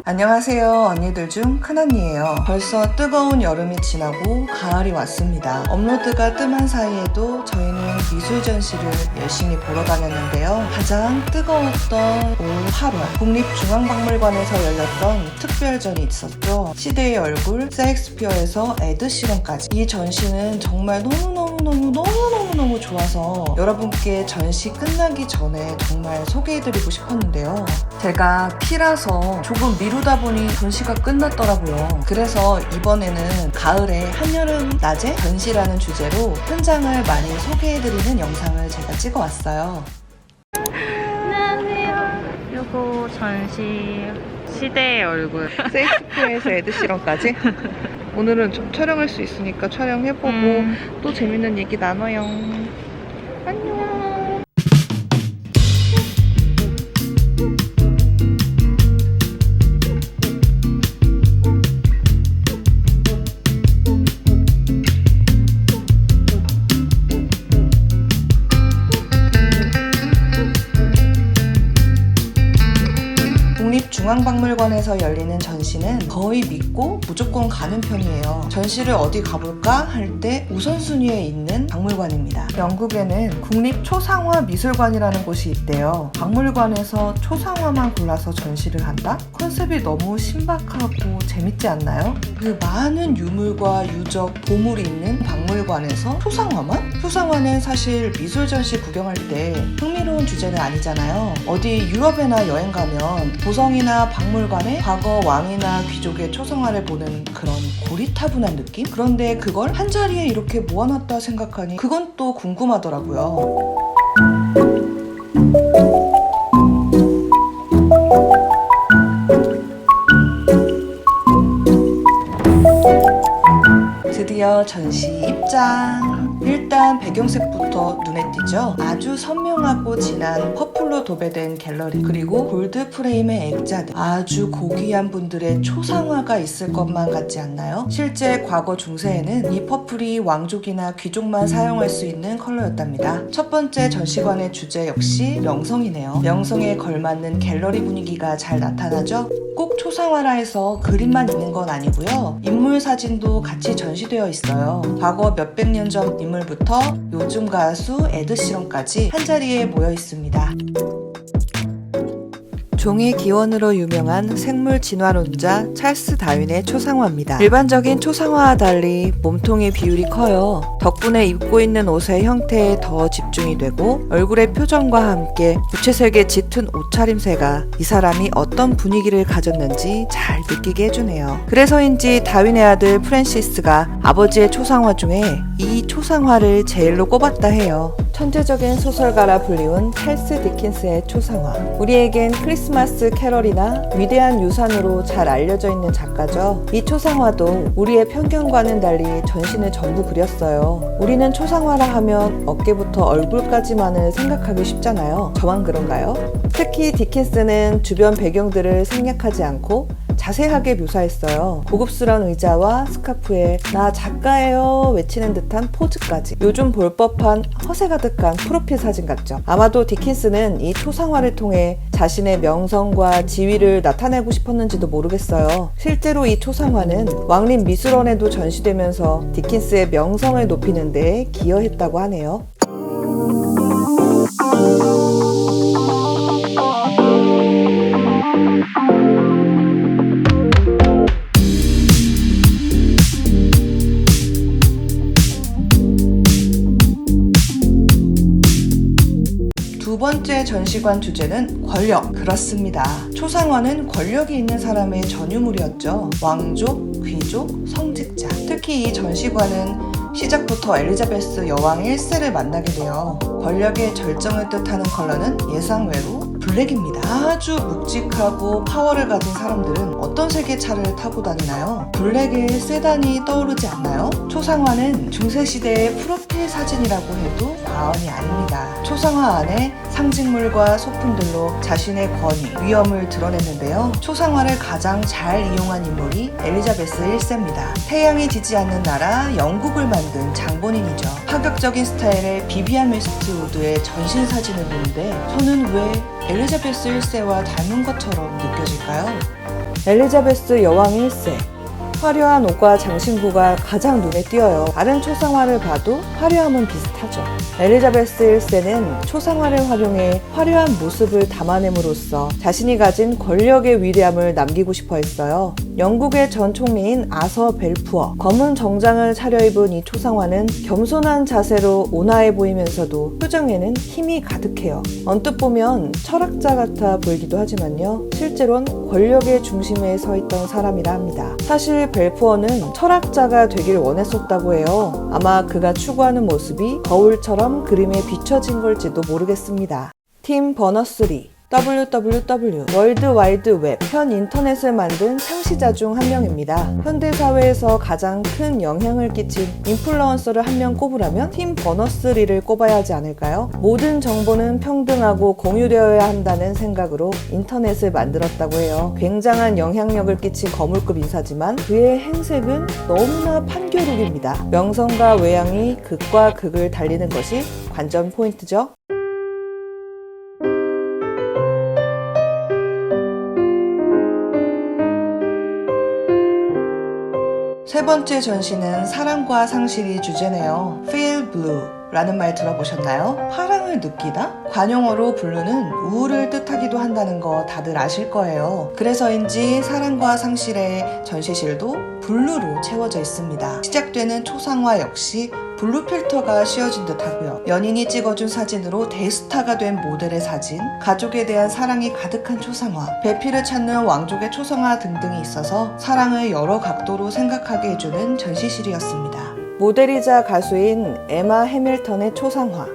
안녕하세요. 언니들 중 큰언니예요. 벌써 뜨거운 여름이 지나고 가을이 왔습니다. 업로드가 뜸한 사이에도 저희는 미술 전시를 열심히 보러 다녔는데요. 가장 뜨거웠던 올 8월 국립중앙박물관에서 열렸던 특별전이 있었죠. 시대의 얼굴, 셰익스피어에서 에드시런까지. 이 전시는 정말 너무너무 좋아서 여러분께 전시 끝나기 전에 정말 소개해드리고 싶었는데요. 제가 키라서 조금 미루다 보니 전시가 끝났더라고요. 그래서 이번에는 가을에 한여름 낮에 전시라는 주제로 현장을 많이 소개해드리는 영상을 제가 찍어왔어요. 안녕하세요. 요거 전시 시대의 얼굴. 셰익스피어에서 에드시런까지. 오늘은 좀 촬영할 수 있으니까 촬영해보고 또 재밌는 얘기 나눠요. 안녕. 국립중앙박물관에서 열리는 전시는 거의 믿고 무조건 가는 편이에요. 전시를 어디 가볼까 할 때 우선순위에 있는 박물관입니다. 영국에는 국립초상화미술관이라는 곳이 있대요. 박물관에서 초상화만 골라서 전시를 한다? 컨셉이 너무 신박하고 재밌지 않나요? 그 많은 유물과 유적, 보물이 있는 박물관에서 초상화만? 초상화는 사실 미술 전시 구경할 때 흥미로운 주제는 아니잖아요. 어디 유럽에나 여행 가면 보성이나 박물관에 과거 왕이나 귀족의 초상화를 보는 그런 고리타분한 느낌? 그런데 그걸 한자리에 이렇게 모아놨다 생각하니 그건 또 궁금하더라고요. 드디어 전시 입장! 일단 배경색부터 눈에 띄죠? 아주 선명하고 진한 퍼플로 도배된 갤러리, 그리고 골드 프레임의 액자들. 아주 고귀한 분들의 초상화가 있을 것만 같지 않나요? 실제 과거 중세에는 이 퍼플이 왕족이나 귀족만 사용할 수 있는 컬러였답니다. 첫 번째 전시관의 주제 역시 명성이네요. 명성에 걸맞는 갤러리 분위기가 잘 나타나죠? 꼭 초상화라 해서 그림만 있는 건 아니고요. 인물 사진도 같이 전시되어 있어요. 과거 몇백 년 전 인물부터 요즘 가수 에드시런까지 한자리에 모여 있습니다. 종의 기원으로 유명한 생물 진화론자 찰스 다윈의 초상화입니다. 일반적인 초상화와 달리 몸통의 비율이 커요. 덕분에 입고 있는 옷의 형태에 더 집중이 되고 얼굴의 표정과 함께 무채색의 짙은 옷차림새가 이 사람이 어떤 분위기를 가졌는지 잘 느끼게 해주네요. 그래서인지 다윈의 아들 프랜시스가 아버지의 초상화 중에 이 초상화를 제일로 꼽았다 해요. 천재적인 소설가라 불리운 찰스 디킨스의 초상화. 우리에겐 크리스마스 캐럴이나 위대한 유산으로 잘 알려져 있는 작가죠. 이 초상화도 우리의 편견과는 달리 전신을 전부 그렸어요. 우리는 초상화라 하면 어깨부터 얼굴까지만을 생각하기 쉽잖아요. 저만 그런가요? 특히 디킨스는 주변 배경들을 생략하지 않고 자세하게 묘사했어요. 고급스러운 의자와 스카프에 나 작가예요 외치는 듯한 포즈까지. 요즘 볼 법한 허세 가득한 프로필 사진 같죠. 아마도 디킨스는 이 초상화를 통해 자신의 명성과 지위를 나타내고 싶었는지도 모르겠어요. 실제로 이 초상화는 왕립미술원에도 전시되면서 디킨스의 명성을 높이는 데 기여했다고 하네요. 두 번째 전시관 주제는 권력. 그렇습니다. 초상화는 권력이 있는 사람의 전유물이었죠. 왕족, 귀족, 성직자. 특히 이 전시관은 시작부터 엘리자베스 여왕 1세를 만나게 돼요. 권력의 절정을 뜻하는 컬러는 예상외로 블랙입니다. 아주 묵직하고 파워를 가진 사람들은 어떤 색의 차를 타고 다니나요? 블랙의 세단이 떠오르지 않나요? 초상화는 중세시대의 프로필 사진이라고 해도 과언이 아닙니다. 초상화 안에 상징물과 소품들로 자신의 권위, 위엄을 드러냈는데요. 초상화를 가장 잘 이용한 인물이 엘리자베스 1세입니다. 태양이 지지 않는 나라 영국을 만든 장본인이죠. 파격적인 스타일의 비비안 웨스트우드의 전신 사진을 보는데 저는 왜 엘리자베스 1세와 닮은 것처럼 느껴질까요? 엘리자베스 여왕 1세. 화려한 옷과 장신구가 가장 눈에 띄어요. 다른 초상화를 봐도 화려함은 비슷하죠. 엘리자베스 1세는 초상화를 활용해 화려한 모습을 담아냄으로써 자신이 가진 권력의 위대함을 남기고 싶어 했어요. 영국의 전 총리인 아서 벨푸어. 검은 정장을 차려입은 이 초상화는 겸손한 자세로 온화해 보이면서도 표정에는 힘이 가득해요. 언뜻 보면 철학자 같아 보이기도 하지만요. 실제론 권력의 중심에 서 있던 사람이라 합니다. 사실 벨푸어는 철학자가 되길 원했었다고 해요. 아마 그가 추구하는 모습이 거울처럼 그림에 비춰진 걸지도 모르겠습니다. 팀 버너스-리. WWW 월드 와이드 웹 현 인터넷을 만든 창시자 중 한 명입니다. 현대사회에서 가장 큰 영향을 끼친 인플루언서를 한 명 꼽으라면 팀 버너스-리를 꼽아야 하지 않을까요? 모든 정보는 평등하고 공유되어야 한다는 생각으로 인터넷을 만들었다고 해요. 굉장한 영향력을 끼친 거물급 인사지만 그의 행색은 너무나 판교룩입니다. 명성과 외양이 극과 극을 달리는 것이 관전 포인트죠. 세 번째 전시는 사랑과 상실이 주제네요. Feel blue 라는 말 들어보셨나요? 파랑을 느끼다? 관용어로 블루는 우울을 뜻하기도 한다는 거 다들 아실 거예요. 그래서인지 사랑과 상실의 전시실도 블루로 채워져 있습니다. 시작되는 초상화 역시 블루 필터가 씌워진 듯 하고요. 연인이 찍어준 사진으로 대스타가 된 모델의 사진, 가족에 대한 사랑이 가득한 초상화, 배필을 찾는 왕족의 초상화 등등이 있어서 사랑을 여러 각도로 생각하게 해주는 전시실이었습니다. 모델이자 가수인 에마 해밀턴의 초상화.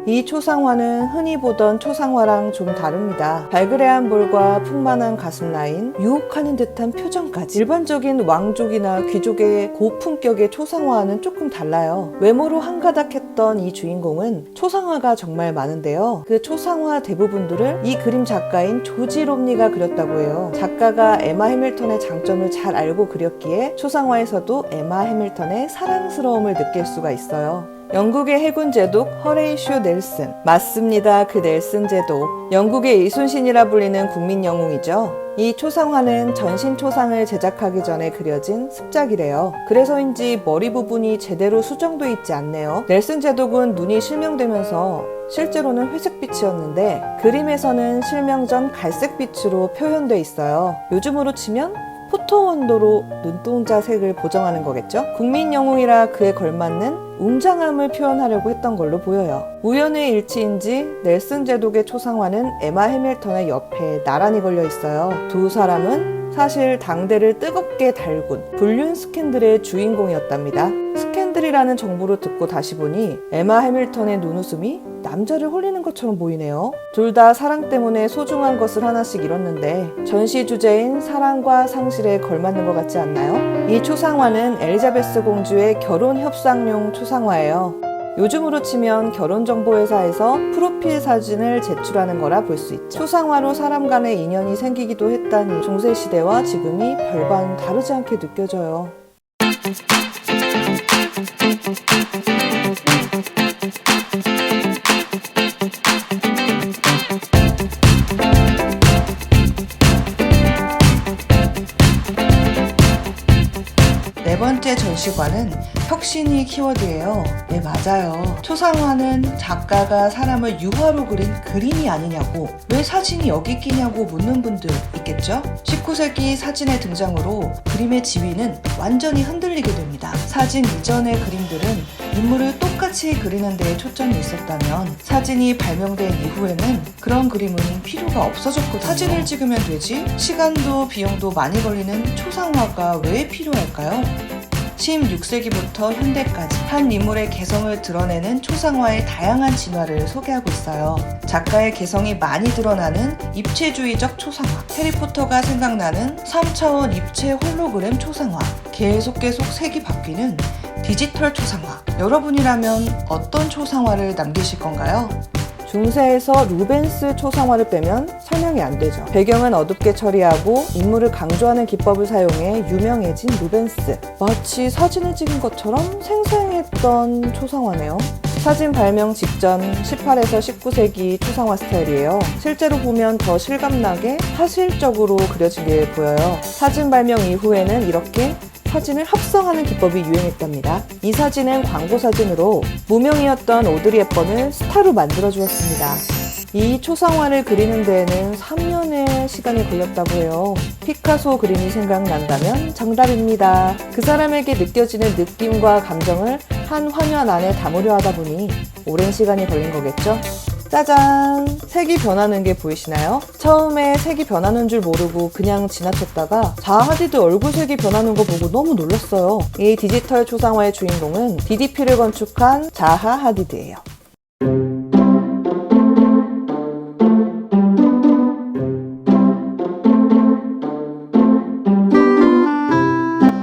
이 초상화는 흔히 보던 초상화랑 좀 다릅니다. 발그레한 볼과 풍만한 가슴 라인, 유혹하는 듯한 표정까지. 일반적인 왕족이나 귀족의 고품격의 초상화와는 조금 달라요. 외모로 한가닥했던 이 주인공은 초상화가 정말 많은데요. 그 초상화 대부분들을 이 그림 작가인 조지 롬니가 그렸다고 해요. 작가가 에마 해밀턴의 장점을 잘 알고 그렸기에 초상화에서도 에마 해밀턴의 사랑스러움을 느낄 수가 있어요. 영국의 해군 제독 허레이쇼 넬슨. 맞습니다. 그 넬슨 제독. 영국의 이순신이라 불리는 국민 영웅이죠. 이 초상화는 전신 초상을 제작하기 전에 그려진 습작이래요. 그래서인지 머리 부분이 제대로 수정돼 있지 않네요. 넬슨 제독은 눈이 실명되면서 실제로는 회색빛이었는데 그림에서는 실명 전 갈색빛으로 표현돼 있어요. 요즘으로 치면 포토원도로 눈동자 색을 보정하는 거겠죠? 국민 영웅이라 그에 걸맞는 웅장함을 표현하려고 했던 걸로 보여요. 우연의 일치인지 넬슨 제독의 초상화는 에마 해밀턴의 옆에 나란히 걸려 있어요. 두 사람은 사실 당대를 뜨겁게 달군 불륜 스캔들의 주인공이었답니다. 스캔들이라는 정보를 듣고 다시 보니 에마 해밀턴의 눈웃음이 남자를 홀리는 것처럼 보이네요. 둘 다 사랑 때문에 소중한 것을 하나씩 잃었는데 전시 주제인 사랑과 상실에 걸맞는 것 같지 않나요? 이 초상화는 엘리자베스 공주의 결혼 협상용 초상화예요. 요즘으로 치면 결혼정보회사에서 프로필 사진을 제출하는 거라 볼 수 있죠. 초상화로 사람 간의 인연이 생기기도 했다니 중세시대와 지금이 별반 다르지 않게 느껴져요. 네 번째 전시관은 혁신이 키워드예요. 네, 맞아요. 초상화는 작가가 사람을 유화로 그린 그림이 아니냐고, 왜 사진이 여기 끼냐고 묻는 분들 있겠죠? 19세기 사진의 등장으로 그림의 지위는 완전히 흔들리게 됩니다. 사진 이전의 그림들은 인물을 똑같이 그리는 데에 초점이 있었다면 사진이 발명된 이후에는 그런 그림은 필요가 없어졌거든요. 사진을 찍으면 되지? 시간도 비용도 많이 걸리는 초상화가 왜 필요할까요? 16세기부터 현대까지 한 인물의 개성을 드러내는 초상화의 다양한 진화를 소개하고 있어요. 작가의 개성이 많이 드러나는 입체주의적 초상화, 해리포터가 생각나는 3차원 입체 홀로그램 초상화, 계속 색이 바뀌는 디지털 초상화. 여러분이라면 어떤 초상화를 남기실 건가요? 중세에서 루벤스 초상화를 빼면 설명이 안 되죠. 배경은 어둡게 처리하고 인물을 강조하는 기법을 사용해 유명해진 루벤스. 마치 사진을 찍은 것처럼 생생했던 초상화네요. 사진 발명 직전 18에서 19세기 초상화 스타일이에요. 실제로 보면 더 실감나게 사실적으로 그려진 게 보여요. 사진 발명 이후에는 이렇게 사진을 합성하는 기법이 유행했답니다. 이 사진은 광고 사진으로 무명이었던 오드리 헵번을 스타로 만들어 주었습니다. 이 초상화를 그리는 데에는 3년의 시간이 걸렸다고 해요. 피카소 그림이 생각난다면 정답입니다. 그 사람에게 느껴지는 느낌과 감정을 한 화면 안에 담으려 하다 보니 오랜 시간이 걸린 거겠죠? 짜잔! 색이 변하는 게 보이시나요? 처음에 색이 변하는 줄 모르고 그냥 지나쳤다가 자하 하디드 얼굴색이 변하는 거 보고 너무 놀랐어요. 이 디지털 초상화의 주인공은 DDP를 건축한 자하 하디드예요.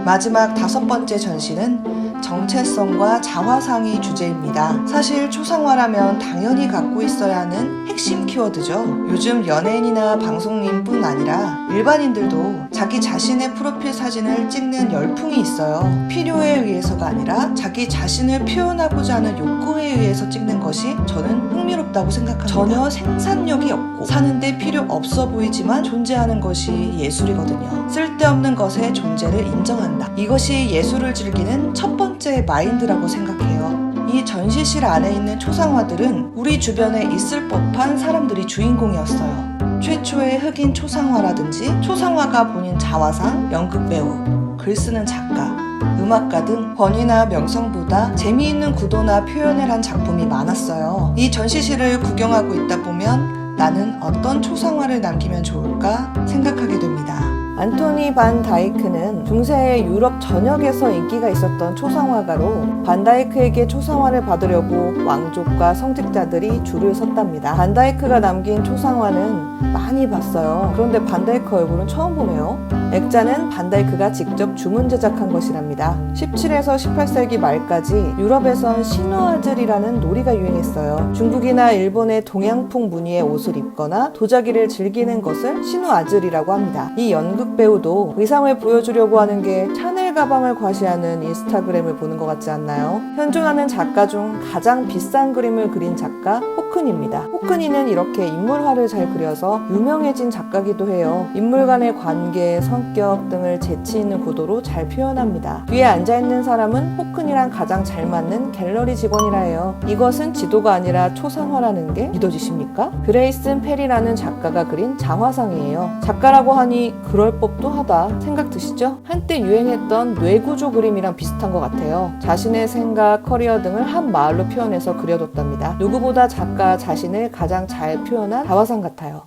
마지막 5번째 전시는 정체성과 자화상이 주제입니다. 사실 초상화라면 당연히 갖고 있어야 하는 핵심 키워드죠. 요즘 연예인이나 방송인뿐 아니라 일반인들도 자기 자신의 프로필 사진을 찍는 열풍이 있어요. 필요에 의해서가 아니라 자기 자신을 표현하고자 하는 욕구에 의해서 찍는 것이 저는 흥미롭다고 생각합니다. 전혀 생산력이 없고 사는데 필요 없어 보이지만 존재하는 것이 예술이거든요. 쓸데없는 것의 존재를 인정한다. 이것이 예술을 즐기는 첫 번째 마인드라고 생각해요. 이 전시실 안에 있는 초상화들은 우리 주변에 있을 법한 사람들이 주인공이었어요. 최초의 흑인 초상화라든지 초상화가 본인 자화상, 연극배우, 글쓰는 작가, 음악가 등 권위나 명성보다 재미있는 구도나 표현을 한 작품이 많았어요. 이 전시실을 구경하고 있다 보면 나는 어떤 초상화를 남기면 좋을까 생각하게 됩니다. 안토니 반 다이크는 중세의 유럽 전역에서 인기가 있었던 초상화가로 반 다이크에게 초상화를 받으려고 왕족과 성직자들이 줄을 섰답니다. 반 다이크가 남긴 초상화는 많이 봤어요. 그런데 반 다이크 얼굴은 처음 보네요. 액자는 반 다이크가 직접 주문 제작한 것이랍니다. 17에서 18세기 말까지 유럽에선 신화아즐이라는 놀이가 유행했어요. 중국이나 일본의 동양풍 무늬의 옷을 입거나 도자기를 즐기는 것을 신화아즐이라고 합니다. 이 연극 배우도 의상을 보여주려고 하는 게 샤넬 가방을 과시하는 인스타그램을 보는 것 같지 않나요? 현존하는 작가 중 가장 비싼 그림을 그린 작가 호크니입니다. 호크니는 이렇게 인물화를 잘 그려서 유명해진 작가기도 해요. 인물 간의 관계, 성격 등을 재치 있는 구도로 잘 표현합니다. 뒤에 앉아있는 사람은 호크니랑 가장 잘 맞는 갤러리 직원이라 해요. 이것은 지도가 아니라 초상화라는 게 믿어지십니까? 그레이슨 페리라는 작가가 그린 자화상이에요. 작가라고 하니 그럴 법도 하다 생각 드시죠? 한때 유행했던 뇌구조 그림이랑 비슷한 것 같아요. 자신의 생각, 커리어 등을 한 마을로 표현해서 그려뒀답니다. 누구보다 작가 자신을 가장 잘 표현한 자화상 같아요.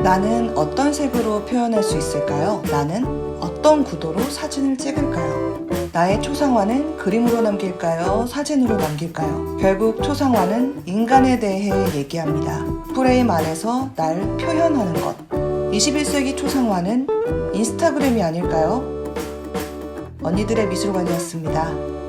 나는 어떤 색으로 표현할 수 있을까요? 나는 어떤 구도로 사진을 찍을까요? 나의 초상화는 그림으로 남길까요? 사진으로 남길까요? 결국 초상화는 인간에 대해 얘기합니다. 프레임 안에서 날 표현하는 것. 21세기 초상화는 인스타그램이 아닐까요? 언니들의 미술관이었습니다.